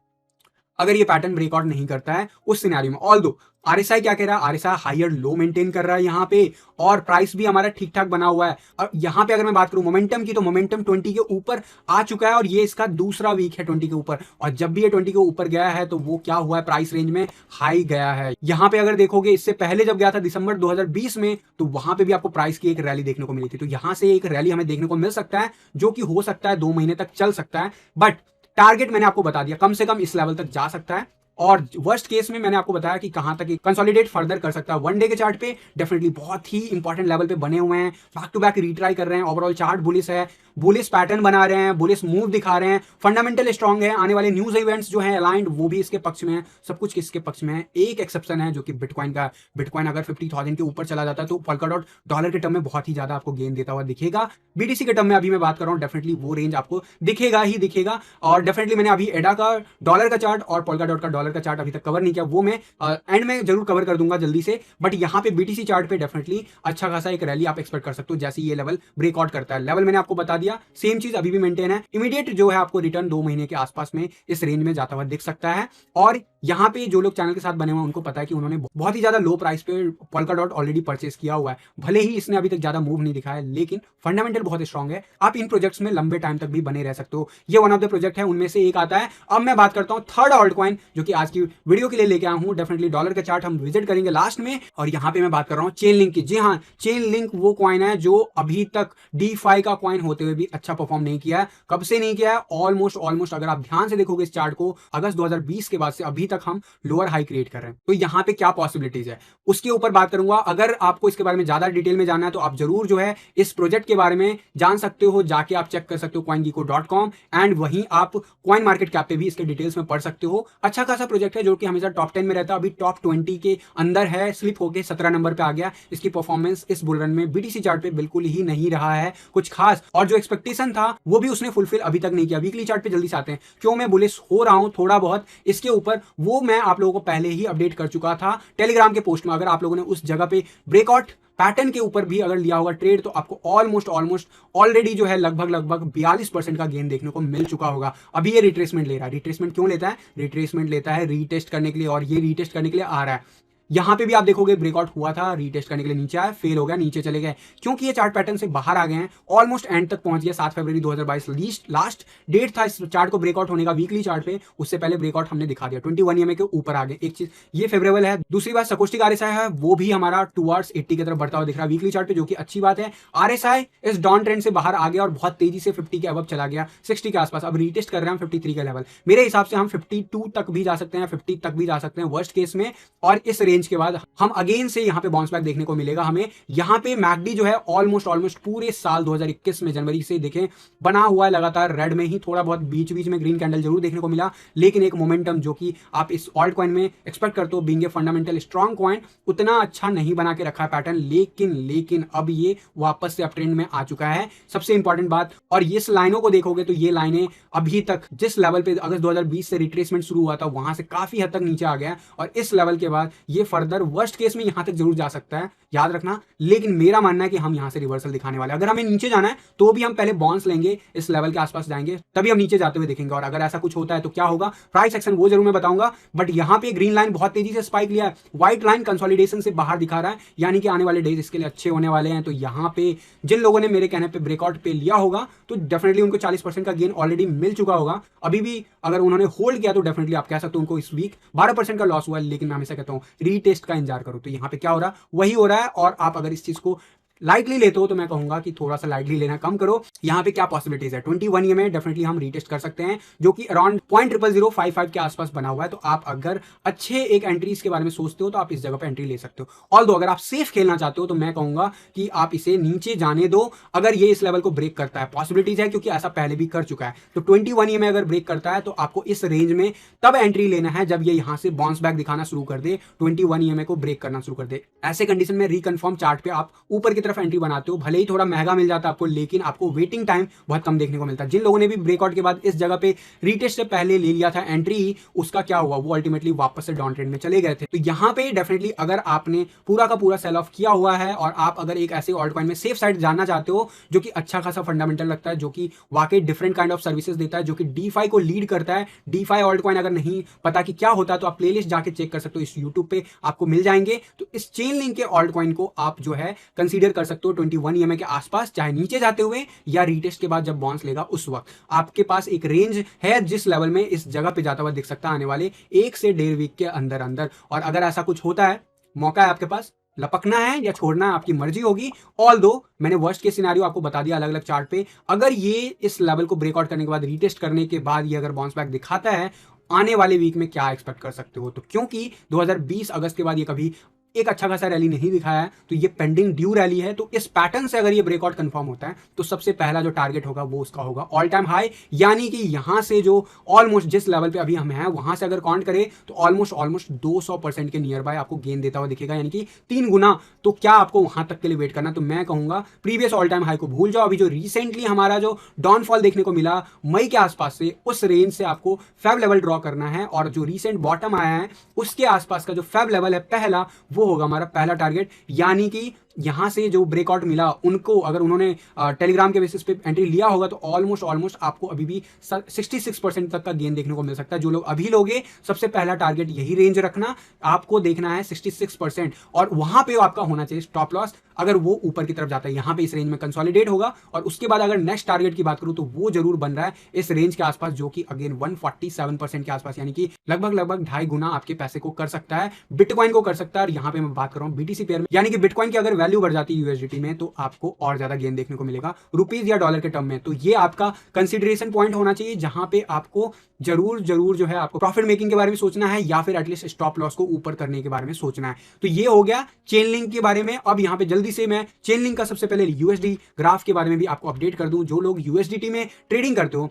अगर ये पैटर्न ब्रेकआउट नहीं करता है उस सिनेरियो में। ऑल दो आरएसआई क्या कह रहा है, आरएसआई हायर लो मेंटेन कर रहा है यहाँ पे, और प्राइस भी हमारा ठीक ठाक बना हुआ है। और यहाँ पे अगर मैं बात करूं मोमेंटम की, तो मोमेंटम 20 के ऊपर आ चुका है, और ये इसका दूसरा वीक है 20 के ऊपर। और जब भी ये 20 के ऊपर गया है तो वो क्या हुआ है, प्राइस रेंज में हाई गया है। यहाँ पे अगर देखोगे इससे पहले जब गया था दिसंबर 2020 में, तो वहां पे भी आपको प्राइस की एक रैली देखने को मिली थी। तो यहाँ से एक रैली हमें देखने को मिल सकता है, जो कि हो सकता है 2 महीने तक चल सकता है। बट टारगेट मैंने आपको बता दिया, कम से कम इस लेवल तक जा सकता है। और वर्स्ट केस में मैंने आपको बताया कि कहां तक कंसोलिडेट फर्दर कर सकता है। वन डे के चार्ट पे डेफिनेटली बहुत ही इंपॉर्टेंट लेवल पे बने हुए हैं, बैक टू बैक रीट्राई कर रहे हैं। ओवरऑल चार्ट बुलिश है, बुलिश पैटर्न बना रहे हैं, बुलिश मूव दिखा रहे हैं, फंडामेंटल स्ट्रांग है। आने वाले न्यूज इवेंट्स जो है अलाइंड, वो भी इसके पक्ष में है, सब कुछ किसके पक्ष में है। एक एक्सेप्शन है जो कि बिटकॉइन का। बिटकॉइन अगर 50,000 के ऊपर चला जाता है तो पोल्काडॉट डॉलर के टर्म में बहुत ही ज्यादा आपको गेन देता हुआ दिखेगा। बीटीसी के टर्म में अभी मैं बात कर रहा हूँ, डेफिनेटली वो रेंज आपको दिखेगा ही दिखेगा। और डेफिनेटली मैंने अभी एडा का डॉलर का चार्ट और पोल्काडॉट का डॉलर का चार्ट अभी तक कवर नहीं किया, वो मैं एंड में जरूर कवर कर दूंगा जल्दी से। बट यहाँ पे बीटीसी चार्ट पे डेफिनेटली अच्छा खासा एक रैली आप एक्सपेक्ट कर सकते हो, जैसे ये लेवल ब्रेकआउट करता है। लेवल मैंने आपको बता दिया, सेम चीज अभी भी मेंटेन है। इमीडिएट जो है आपको रिटर्न 2 महीने के आसपास में इस रेंज में जाता हुआ दिख सकता है। और यहाँ पे जो लोग चैनल के साथ बने हुए हैं उनको पता है कि उन्होंने बहुत ही ज्यादा लो प्राइस पे पोल्काडॉट ऑलरेडी परचेस किया हुआ है। भले ही इसने अभी तक ज्यादा मूव नहीं दिखाया, लेकिन फंडामेंटल बहुत स्ट्रांग है। आप इन प्रोजेक्ट्स में लंबे टाइम तक भी बने रह सकते हो। ये वन ऑफ द प्रोजेक्ट है, उनमें से एक आता है। अब मैं बात करता हूं थर्ड ऑल्ट कॉइन जो कि आज की वीडियो के लिए लेके आया हूं। डेफिनेटली डॉलर का चार्ट हम विजिट करेंगे लास्ट में। और यहाँ पे मैं बात कर रहा हूँ चेन लिंक की। जी हाँ, चेन लिंक वो कॉइन है जो अभी तक DeFi का कॉइन होते हुए भी अच्छा परफॉर्म नहीं किया है। कब से नहीं किया है? ऑलमोस्ट अगर आप ध्यान से देखोगे इस चार्ट को, अगस्त 2020 के बाद से अभी तक हम लोअर हाई क्रिएट कर रहे हैं। तो यहाँ पे क्या पॉसिबिलिटीज है उसके ऊपर बात करूंगा। अगर आपको इसके बारे में ज्यादा डिटेल में जानना है तो आप जरूर जो है इस प्रोजेक्ट के बारे में जान सकते हो, जाके आप चेक कर सकते हो coingecko.com, एंड वहीं आप कॉइन मार्केट कैप पे भी इसके डिटेल्स में पढ़ सकते हो। अच्छा खासा प्रोजेक्ट है जो कि हमेशा टॉप 10 में रहता है, अभी टॉप 20 के अंदर है, स्लिप होके 17 नंबर पे आ गया। इसकी परफॉर्मेंस इस बुल रन में बीटीसी चार्ट पे बिल्कुल ही नहीं रहा है कुछ खास, और जो एक्सपेक्टेशन था वो भी उसने फुलफिल अभी तक नहीं किया। वीकली चार्ट पे जल्दी से आते हैं, क्यों मैं बुलिश हो रहा हूं थोड़ा बहुत इसके ऊपर, वो मैं आप लोगों को पहले ही अपडेट कर चुका था टेलीग्राम के पोस्ट में। अगर आप लोगों ने उस जगह पे ब्रेकआउट पैटर्न के ऊपर भी अगर लिया होगा ट्रेड, तो आपको ऑलमोस्ट ऑलरेडी जो है लगभग 42% का गेन देखने को मिल चुका होगा। अभी ये रिट्रेसमेंट ले रहा है। रिट्रेसमेंट क्यों लेता है? रिट्रेसमेंट लेता है रीटेस्ट करने के लिए, और ये रीटेस्ट करने के लिए आ रहा है। यहाँ पे भी आप देखोगे ब्रेकआउट हुआ था, रीटेस्ट करने के लिए नीचे आया, फेल हो गया, नीचे चले गए, क्योंकि ये चार्ट पैटर्न से बाहर आ गए हैं, ऑलमोस्ट एंड तक पहुंच गया। 7 फरवरी 2022 लास्ट डेट था इस चार्ट को ब्रेकआउट होने का वीकली चार्ट पे, उससे पहले ब्रेकआउट हमने दिखा दिया, 21 ईएमए के ऊपर आ गए। एक चीज ये फेवरेबल है। दूसरी बात सकोस्टिक आरएसआई है, वो भी हमारा टुवर्ड्स 80 की तरफ बढ़ता हुआ दिख रहा है वीकली चार्ट पे, जो कि अच्छी बात है। आरएसआई इस डाउन ट्रेंड से बाहर आ गया और बहुत तेजी से 50 के अबव चला गया, 60 के आसपास। अब रीटेस्ट कर रहे हैं हम 53 का लेवल, मेरे हिसाब से हम 52 तक भी जा सकते हैं, 50 तक भी जा सकते हैं वर्स्ट केस में, और इस रेंज के बाद हम अगेन से यहाँ पे बाउंस बैक देखने को मिलेगा हमें। यहाँ पे मैकडी जो है ऑलमोस्ट पूरे साल 2021 में जनवरी से देखें बना हुआ है लगातार रेड में ही, थोड़ा बहुत बीच बीच में ग्रीन कैंडल जरूर देखने को मिला, लेकिन एक मोमेंटम जो कि आप इस ऑल्ट कॉइन में एक्सपेक्ट करते हो being a fundamental strong coin, उतना अच्छा नहीं बना के रखा है पैटर्न। लेकिन अब ये वापस से अप ट्रेंड में आ चुका है, सबसे इंपॉर्टेंट बात। और इस लाइनों को देखोगे तो ये लाइनें अभी तक जिस लेवल पे अगस्त 2020 से रिट्रेसमेंट शुरू हुआ था वहां से काफी हद तक नीचे आ गया, और इस लेवल के बाद ये फर्दर वर्स्ट केस में यहां तक जरूर जा सकता है, याद रखना। लेकिन मेरा मानना है कि हम यहां से रिवर्सल दिखाने वाले हैं। अगर हमें नीचे जाना है तो भी हम पहले बाउंस लेंगे, इस लेवल के आसपास जाएंगे, तभी हम नीचे जाते हुए देखेंगे। और अगर ऐसा कुछ होता है तो क्या होगा, प्राइस एक्शन वो जरूर मैं बताऊंगा। बट यहां पे ग्रीन लाइन बहुत तेजी से स्पाइक लिया है, व्हाइट लाइन कंसोलिडेशन से बाहर दिखा रहा है, यानी कि आने वाले डेज इसके लिए अच्छे होने वाले हैं। तो यहां पे जिन लोगों ने मेरे कहने पे ब्रेकआउट पे लिया होगा तो डेफिनेटली उनको 40% का गेन ऑलरेडी मिल चुका होगा। अभी भी अगर उन्होंने होल्ड किया तो डेफिनेटली आप कह सकते हो उनको इस वीक 12% का लॉस हुआ है। लेकिन मैं हमेशा कहता हूं रीटेस्ट का इंतजार करो। तो यहां पे क्या हो रहा है, वही हो रहा है। और आप अगर इस चीज को लाइटली लेते हो तो मैं कहूंगा कि थोड़ा सा लाइटली लेना कम करो। यहाँ पे क्या पॉसिबिलिटीज है, 21 ईएमए डेफिनेटली हम रीटेस्ट कर सकते हैं, जो कि अराउंड 0.0055 के आसपास बना हुआ है। तो आप अगर अच्छे एक एंट्रीज के बारे में सोचते हो तो आप इस जगह पे एंट्री ले सकते हो। ऑल्दो अगर आप सेफ खेलना चाहते हो तो मैं कहूंगा कि आप इसे नीचे जाने दो। अगर ये इस लेवल को ब्रेक करता है, पॉसिबिलिटीज है क्योंकि ऐसा पहले भी कर चुका है, तो 21 ईएमए अगर ब्रेक करता है तो आपको इस रेंज में तब एंट्री लेना है जब ये यहां से बाउंस बैक दिखाना शुरू कर दे, 21 ईएमए को ब्रेक करना शुरू कर दे। ऐसे कंडीशन में रिकन्फर्म चार्ट पे आप ऊपर की तरफ एंट्री बनाते हो, भले ही थोड़ा महंगा मिल जाता है आपको, लेकिन आपको वेटिंग टाइम बहुत कम देखने को मिलता है। जिन लोगों ने भी ब्रेकआउट के बाद इस जगह पे रीटेस्ट से पहले ले लिया था एंट्री, उसका क्या हुआ, वो अल्टीमेटली वापस से डाउन ट्रेंड में चले गए थे। तो यहां पे डेफिनेटली अगर आपने पूरा का पूरा सेल ऑफ किया हुआ है और आप अगर एक ऐसे ऑल्ट कॉइन में सेफ साइड जानना चाहते हो जो कि अच्छा खासा फंडामेंटल लगता है, जो कि वाकई डिफरेंट काइंड ऑफ सर्विसेज देता है, जो कि डीफाई को लीड करता है। डीफाई ऑल्ट कॉइन अगर नहीं पता कि क्या होता है तो आप प्लेलिस्ट जाके चेक कर सकते हो, इस यूट्यूब पे आपको मिल जाएंगे। तो इस चेन लिंक के ऑल्ट कॉइन को आप जो है कंसीडर कर सकते हो 21 ईएमए के आसपास, चाहे नीचे जाते हुए या रीटेस्ट के बाद जब बाउंस लेगा उस वक्त। आपके पास एक रेंज है जिस लेवल में इस जगह पे जाता हुआ दिख सकता है आने वाले 1 से 1.5 वीक के अंदर अंदर। और अगर ऐसा कुछ होता है, मौका है आपके पास, लपकना है या छोड़ना है आपकी मर्जी होगी। ऑल्दो मैंने वर्स्ट के सिनेरियो आपको बता दिया अलग अलग चार्ट पे। अगर ये इस लेवल को ब्रेकआउट करने के बाद, रीटेस्ट करने के बाद ये अगर बाउंस बैक दिखाता है, आने वाले वीक में क्या एक्सपेक्ट कर सकते हो। तो क्योंकि 2020 अगस्त के बाद ये कभी एक अच्छा खासा रैली नहीं दिखाया है, तो ये पेंडिंग ड्यू रैली है। तो इस पैटर्न से अगर ये ब्रेकआउट कंफर्म होता है तो सबसे पहला जो टारगेट होगा वो उसका होगा ऑल टाइम हाई, यानी कि यहां से जो ऑलमोस्ट जिस लेवल पे अभी हम हैं वहां से अगर काउंट करें तो ऑलमोस्ट 200% के नियर बाय आपको गेन देता हुआ दिखेगा, यानी कि 3 गुना। तो क्या आपको वहां तक के लिए वेट करना, तो मैं कहूंगा प्रीवियस ऑल टाइम हाई को भूल जाओ। अभी जो रिसेंटली हमारा जो डाउनफॉल देखने को मिला मई के आसपास से, उस रेंज से आपको फेब लेवल ड्रॉ करना है। और जो रिसेंट बॉटम आया है उसके आसपास का जो फेब लेवल है पहला, वो होगा हमारा पहला टारगेट। यानी कि यहां से जो ब्रेकआउट मिला उनको, अगर उन्होंने टेलीग्राम के बेसिस पे एंट्री लिया होगा तो ऑलमोस्ट आपको अभी भी 66% तक का गेन देखने को मिल सकता है। जो लोग अभी लोगे, सबसे पहला टारगेट यही रेंज रखना, आपको देखना है 66%, और वहां पे आपका होना चाहिए स्टॉप लॉस। अगर वो ऊपर की तरफ जाता है, यहां पे इस रेंज में कंसोलिडेट होगा, और उसके बाद अगर नेक्स्ट टारगेट की बात करूं तो वो जरूर बन रहा है इस रेंज के आसपास, जो कि अगेन 147% के आसपास, यानी कि लगभग 2.5 गुना आपके पैसे को कर सकता है, बिटकॉइन को कर सकता है। और यहां पे मैं बात कर रहा हूं बीटीसी पेयर में, यानी कि बिटकॉइन की अगर वैल्यू बढ़ जाती है यूएसडीटी में तो आपको और ज्यादा गेन देखने को मिलेगा रुपीज या डॉलर के टर्म में। तो ये आपका कंसीडरेशन पॉइंट होना चाहिए, जहां पे आपको जरूर जो है आपको प्रॉफिट मेकिंग के बारे में सोचना है, या फिर एटलीस्ट स्टॉप लॉस को ऊपर करने के बारे में सोचना है। तो ये हो गया चेन लिंक के बारे में। अब यहाँ पे जल्दी से मैं चेन लिंक का सबसे पहले यूएसडी ग्राफ के बारे में भी आपको अपडेट कर दूं। जो लोग यूएसडीटी में ट्रेडिंग करते हो,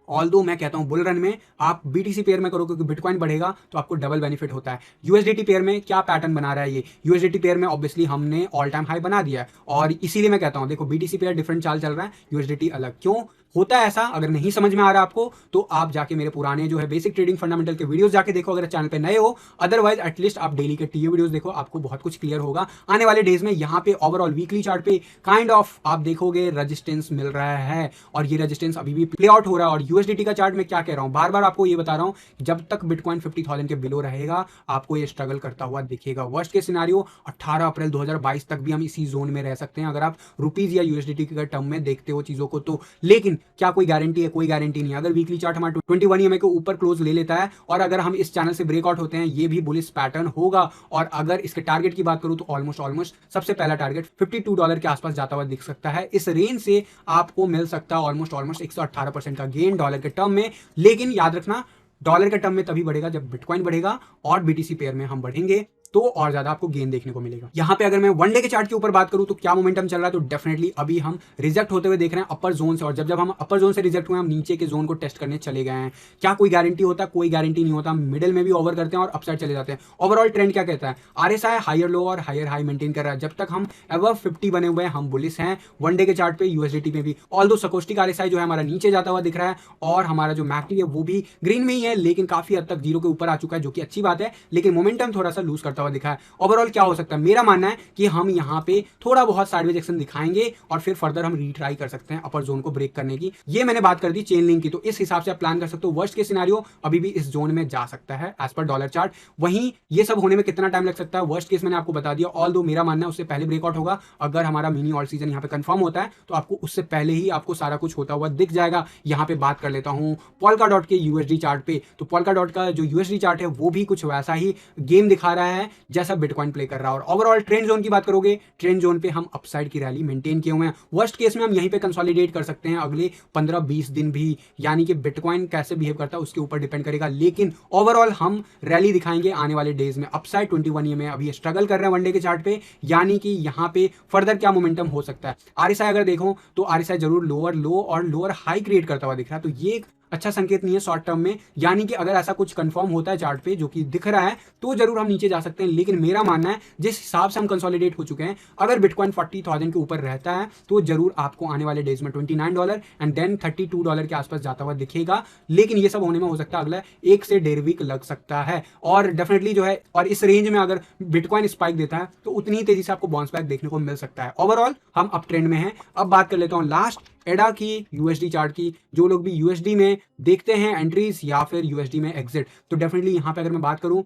ऑल्दो मैं कहता हूं बुल रन में आप बीटीसी पेयर में करो, क्योंकि बिटकॉइन बढ़ेगा तो आपको डबल बेनिफिट होता है। यूएसडीटी पेयर में क्या पैटर्न बना रहा है ये, यूएसडीटी पेयर में ऑब्वियसली हमने ऑल टाइम हाई बना दिया है, और इसीलिए मैं कहता हूं देखो बीटीसी पेयर डिफरेंट चाल चल रहा है, यूएसडीटी अलग। क्यों? होता है ऐसा। अगर नहीं समझ में आ रहा आपको तो आप जाके मेरे पुराने जो है बेसिक ट्रेडिंग फंडामेंटल के वीडियोस जाके देखो, अगर चैनल पे नए हो। अदरवाइज एटलीस्ट आप डेली के टीए वीडियोस देखो, आपको बहुत कुछ क्लियर होगा आने वाले डेज में। यहाँ पे ओवरऑल वीकली चार्ट पे काइंड ऑफ आप देखोगे रेजिस्टेंस मिल रहा है, और ये रेजिस्टेंस अभी भी प्ले आउट हो रहा है। और यूएसडीटी का चार्ट में क्या कह रहा हूं, बार बार आपको ये बता रहा हूं, जब तक बिटकॉइन 50,000 के बिलो रहेगा आपको ये स्ट्रगल करता हुआ दिखेगा। वर्स्ट के सिनारियो 18 अप्रैल 2022 तक भी हम इसी जोन में रह सकते हैं, अगर आप रुपीज या यूएसडीटी के टर्म में देखते हो चीजों को तो। लेकिन क्या कोई गारंटी है? कोई गारंटी नहीं है। अगर वीकली चार्ट हमारा 21 ईएमए के ऊपर क्लोज ले लेता है और अगर हम इस चैनल से ब्रेकआउट होते हैं, ये भी बुलिश पैटर्न होगा। और अगर इसके टारगेट की बात करूं तो ऑलमोस्ट सबसे पहला टारगेट $52 के आसपास जाता हुआ दिख सकता है। इस रेंज से आपको मिल सकता है ऑलमोस्ट 118% का गेन डॉलर के टर्म में। लेकिन याद रखना, डॉलर के टर्म में तभी बढ़ेगा जब बिटकॉइन बढ़ेगा और बीटीसी पेयर में हम बढ़ेंगे, तो और ज्यादा आपको गेन देखने को मिलेगा। यहाँ पे अगर मैं वन डे के चार्ट के ऊपर बात करूं तो क्या मोमेंटम चल रहा है, तो डेफिनेटली अभी हम रिजेक्ट होते हुए देख रहे हैं अपर जोन से। और जब हम अपर जोन से रिजेक्ट हुए हम नीचे के जोन को टेस्ट करने चले गए हैं। क्या कोई गारंटी होता? कोई गारंटी नहीं होता। मिडिल में भी ओवर करते हैं और अपसाइड चले जाते हैं। ओवरऑल ट्रेंड क्या कहता है? आरएसआई हायर लो और हायर हाई मेंटेन कर रहा है। जब तक हम अबव 50 बने हुए हैं हम बुलिश हैं वन डे के चार्ट पे, यूएसडीटी में भी। ऑल्दो सकोस्टिक आरएसआई जो है हमारा नीचे जाता हुआ दिख रहा है, और हमारा जो मैकडी है वो भी ग्रीन में ही है, लेकिन काफी हद तक जीरो के ऊपर आ चुका है, जो कि अच्छी बात है। लेकिन मोमेंटम थोड़ा सा लूज करता हुआ दिखा है। ओवरऑल क्या हो सकता है, मेरा मानना है कि हम यहां पे थोड़ा बहुत साइडवेज एक्शन दिखाएंगे और फिर फर्दर हम रीट्राई कर सकते हैं अपर जोन को ब्रेक करने की। ये मैंने बात कर दी चेन लिंक की, तो इस हिसाब से आप प्लान कर सकते हो। वर्स्ट के सिनेरियो अभी भी इस जोन में जा सकता है एज पर डॉलर चार्ट। वहीं ये सब होने में कितना टाइम लग सकता है, वर्स्ट केस मैंने आपको बता दिया। ऑल दो मेरा मानना है उससे पहले ब्रेकआउट होगा। अगर हमारा मिनी ऑल सीजन यहाँ पे कंफर्म होता है तो आपको उससे पहले ही आपको सारा कुछ होता हुआ दिख जाएगा। यहाँ पे बात कर लेता हूँ पोल्का डॉट के यूएसडी चार्ट पे, तो पोल्का डॉट का जो यूएसडी चार्ट है वो भी कुछ वैसा ही गेम दिखा रहा है जैसा बिटकॉइन प्ले कर रहा है। और ओवरऑल ट्रेंड जोन की बात करोगे, ट्रेंड जोन पे हम अपसाइड की रैली मेंटेन किए हुए हैं। वर्स्ट केस में हम यहीं पे कंसोलिडेट कर सकते हैं अगले 15-20 दिन भी, यानी कि बिटकॉइन कैसे बिहेव करता है उसके ऊपर डिपेंड करेगा। लेकिन ओवरऑल हम रैली दिखाएंगे आने वाले डेज में। अपसाइड 21 में अभी स्ट्रगल कर रहे हैं वनडे के चार्ट पे, यानी कि यहाँ पे फर्दर क्या मोमेंटम हो सकता है। आरएसआई अगर देखो तो आरएसआई जरूर लोअर लो और लोअर हाई क्रिएट करता हुआ दिख रहा है, तो ये अच्छा संकेत नहीं है शॉर्ट टर्म में। यानी कि अगर ऐसा कुछ कंफर्म होता है चार्ट पे जो कि दिख रहा है तो जरूर हम नीचे जा सकते हैं। लेकिन मेरा मानना है जिस हिसाब से हम कंसोलिडेट हो चुके हैं, अगर बिटकॉइन 40,000 के ऊपर रहता है तो जरूर आपको आने वाले डेज में $29 एंड देन $32 के आसपास जाता हुआ दिखेगा। लेकिन ये सब होने में हो सकता है अगला 1 से 1.5 वीक लग सकता है। और डेफिनेटली जो है, और इस रेंज में अगर बिटकॉइन स्पाइक देता है तो उतनी ही तेजी से आपको बाउंस बैक देखने को मिल सकता है। ओवरऑल हम अप ट्रेंड में हैं। अब बात कर लेता हूं लास्ट एडा की यूएसडी चार्ट की। जो लोग भी यूएसडी में देखते हैं एंट्रीज या फिर यूएसडी में एग्जिट, तो डेफिनेटली यहां पे अगर मैं बात करूं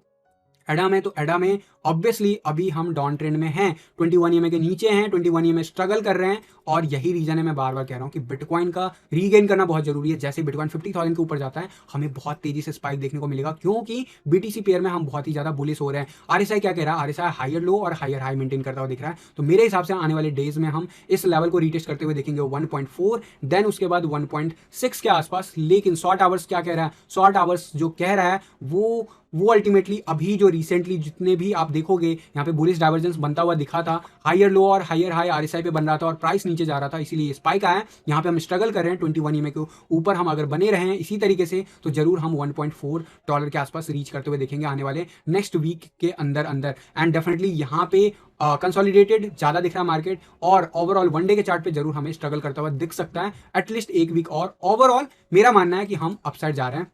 एडा में, तो एडा में ऑब्वियसली अभी हम डाउन ट्रेंड में हैं, 21 ईएमए के नीचे हैं, 21 ईएमए स्ट्रगल कर रहे हैं। और यही रीजन है, मैं बार बार कह रहा हूं कि बिटकॉइन का रीगेन करना बहुत जरूरी है। जैसे बिटकॉइन 50,000 के ऊपर जाता है हमें बहुत तेजी से स्पाइक देखने को मिलेगा, क्योंकि बीटीसी पेयर में हम बहुत ही ज्यादा बुलिश हो रहे हैं। आरएसआई क्या कह रहा है, आरएसआई हायर लो और हायर हाई मेंटेन करता हुआ दिख रहा है। तो मेरे हिसाब से आने वाले डेज में हम इस लेवल को रीटेस्ट करते हुए देखेंगे 1.4, देन उसके बाद 1.6 के आसपास। लेकिन शॉर्ट आवर्स क्या कह रहा है, शॉर्ट आवर्स जो कह रहा है वो अल्टीमेटली अभी जो रिसेंटली जितने भी आप देखोगे यहाँ पे बुलिश डाइवर्जेंस बनता हुआ दिखा था, हायर लो और हायर हाई आरएसआई पे बन रहा था और प्राइस नीचे जा रहा था, इसीलिए स्पाइक आया। यहाँ पे हम स्ट्रगल कर रहे हैं 21 ईएमए के ऊपर। हम अगर बने रहे हैं इसी तरीके से तो जरूर हम $1.4 के आसपास रीच करते हुए देखेंगे आने वाले नेक्स्ट वीक के अंदर। एंड डेफिनेटली यहाँ पे कंसोलिडेटेड ज्यादा दिख रहा है मार्केट, और ओवरऑल वनडे के चार्ट पे जरूर हमें स्ट्रगल करता हुआ दिख सकता है एटलीस्ट 1 वीक। और ओवरऑल मेरा मानना है कि हम अपसाइड जा रहे हैं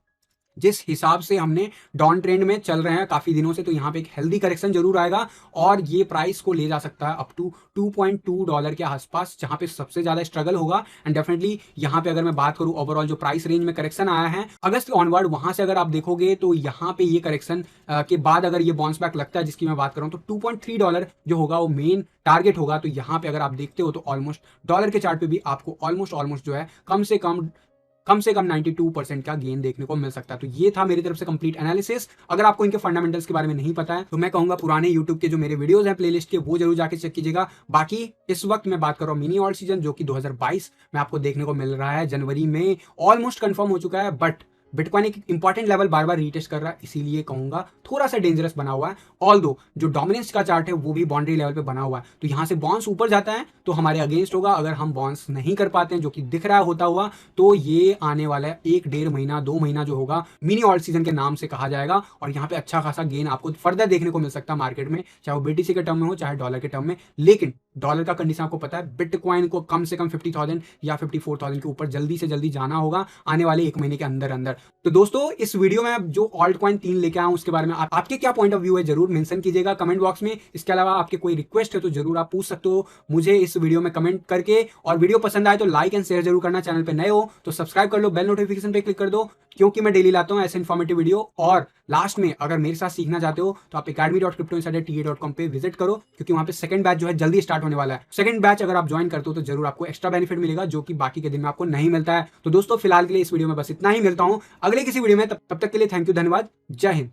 जिस हिसाब से हमने डाउन ट्रेंड में चल रहे हैं काफी दिनों से। तो यहाँ पे एक हेल्दी करेक्शन जरूर आएगा और ये प्राइस को ले जा सकता है अप टू $2.2 के आसपास, जहां पे सबसे ज्यादा स्ट्रगल होगा। एंड डेफिनेटली यहाँ पे अगर मैं बात करूं ओवरऑल जो प्राइस रेंज में करेक्शन आया है अगस्त ऑनवर्ड, वहां से अगर आप देखोगे तो यहाँ पे ये करेक्शन के बाद अगर ये बाउंस बैक लगता है जिसकी मैं बात करूं तो $2.3 जो होगा वो मेन टारगेट होगा। तो यहाँ पे अगर आप देखते हो तो ऑलमोस्ट डॉलर के चार्ट पे भी आपको ऑलमोस्ट जो है कम से कम 92% का गेन देखने को मिल सकता है। तो ये था मेरी तरफ से कंप्लीट एनालिसिस। अगर आपको इनके फंडामेंटल्स के बारे में नहीं पता है तो मैं कहूंगा पुराने यूट्यूब के जो मेरे वीडियोस हैं प्लेलिस्ट के, वो जरूर जाके चेक कीजिएगा। बाकी इस वक्त मैं बात कर रहा हूँ मिनी ऑल सीजन जो कि 2022 में आपको देखने को मिल रहा है। जनवरी में ऑलमोस्ट कंफर्म हो चुका है, बट बिटकॉइन एक इंपॉर्टेंट लेवल बार बार रीटेस्ट कर रहा है, इसीलिए कहूंगा थोड़ा सा डेंजरस बना हुआ है। ऑल्दो जो डोमिनेंस का चार्ट है वो भी बाउंड्री लेवल पे बना हुआ है, तो यहां से बाउंस ऊपर जाता है तो हमारे अगेंस्ट होगा। अगर हम बाउंस नहीं कर पाते हैं जो कि दिख रहा है होता हुआ, तो ये आने वाला है 1-1.5 महीना 2 महीना जो होगा मिनी ऑल सीजन के नाम से कहा जाएगा। और यहाँ पे अच्छा खासा गेन आपको फर्दर देखने को मिल सकता है मार्केट में, चाहे वो बीटीसी के टर्म में हो चाहे डॉलर के टर्म में। लेकिन डॉलर का कंडीशन आपको पता है, बिटकॉइन को कम से कम 50,000 या 54,000 के ऊपर जल्दी से जल्दी जाना होगा आने वाले 1 महीने के अंदर अंदर। तो दोस्तों इस वीडियो में जो ऑल्ट कॉइन 3 लेके आया हूं उसके बारे में आपके क्या पॉइंट ऑफ व्यू है जरूर मेंशन कीजिएगा कमेंट बॉक्स में। इसके अलावा आपके कोई रिक्वेस्ट है तो जरूर आप पूछ सकते हो मुझे इस वीडियो में कमेंट करके, और वीडियो पसंद आए तो लाइक एंड शेयर जरूर करना, चैनल पे नए हो तो सब्सक्राइब कर लो, बेल नोटिफिकेशन पे क्लिक कर दो क्योंकि मैं डेली लाता हूं ऐसे इन्फॉर्मेटिव वीडियो। और लास्ट में अगर मेरे साथ सीखना चाहते हो तो आप academy.cryptoinsiderta.com पे विजिट करो क्योंकि वहां पे सेकंड बैच जो है जल्दी स्टार्ट होने वाला है। सेकंड बैच अगर आप ज्वाइन करते हो तो जरूर आपको एक्स्ट्रा बेनिफिट मिलेगा जो कि बाकी के दिन में आपको नहीं मिलता है। तो दोस्तों फिलहाल के लिए इस वीडियो में बस इतना ही, मिलता हूं अगले किसी वीडियो में, तब तक के लिए थैंक यू, धन्यवाद, जय हिंद।